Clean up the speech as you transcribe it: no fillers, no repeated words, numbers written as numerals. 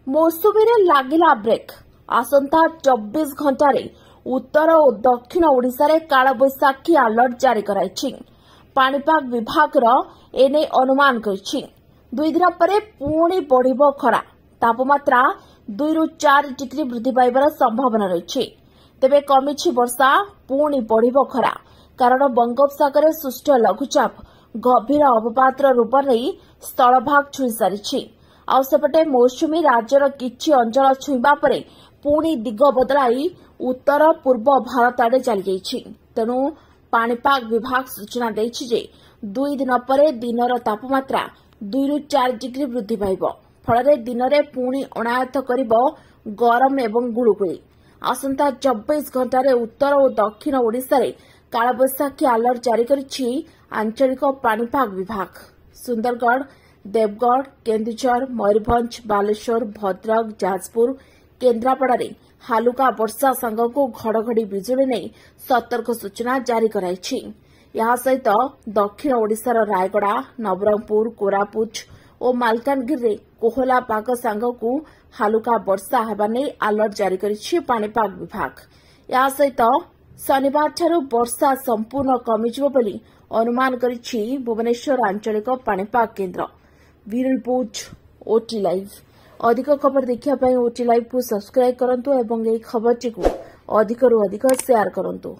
मौसुमी लागिला ब्रेक आसंता 24 घंटे उत्तर और दक्षिण ओडिशा रे कालबैशाखी अलर्ट जारी कराइछि। पाणीपाग विभाग एने अनुमान करिछि। 2 दिन पर पुणी बढ़िबो खरा। तापमात्रा 2 रु 4 डिग्री वृद्धि पाइबार संभावना रही। तेबे कमिछि वर्षा पुणी बढ़िबो खरा कारण बंगोपसागर सृष्ट लघुचाप गभीर अवपातर रूप नहीं स्थलभाग छुई सारिछि। आउसेपटे मौसुमी राज्यर किछि अंचल छुईबा परे पुणी दिग बदलाई उत्तर पूर्व भारत आड़े चली जाइछि। तेणु पाणीपाग विभाग सूचना देइछि जे 2 दिन पर दिनर तापमात्रा 2 रु 4 डिग्री वृद्धि पाइब। फल दिन में पुणी अणायत करिबो गरम एवं गुळुगुळी। आसंता 24 घंटे उत्तर और दक्षिण ओडिशा रे कालबैशाखी अलर्ट जारी करिछि आंचलिक पाणीपाग विभाग। सुंदरगढ़, देवगढ़, केन्दुझर, मयूरभंज, बालेश्वर, भद्रक, जाजपुर, केन्द्रापड़ा हालुका वर्षा सांगकु घड़घड़ी बिजुली नहीं सतर्क सूचना जारी कराइछि। यह सहित दक्षिण ओडिशार रायगड़ा, नवरंगपुर, कोरापुट और मालकानगिरी कोहला पाग सांगकु हालुका वर्षा हेबा नै अलर्ट जारी करिछि पाणीपाग विभाग। यह सहित शनिवार ठारू वर्षा संपूर्ण कमिजिबो बोली अनुमान करिछि भुवनेश्वर आंचलिक पाणीपाग केन्द्र। Bureau report OT live. अधिक खबर देखिया ओटी लाइव को सब्सक्राइब करंतु एवं एई खबरटी को अधिक रु अधिक शेयर करंतु।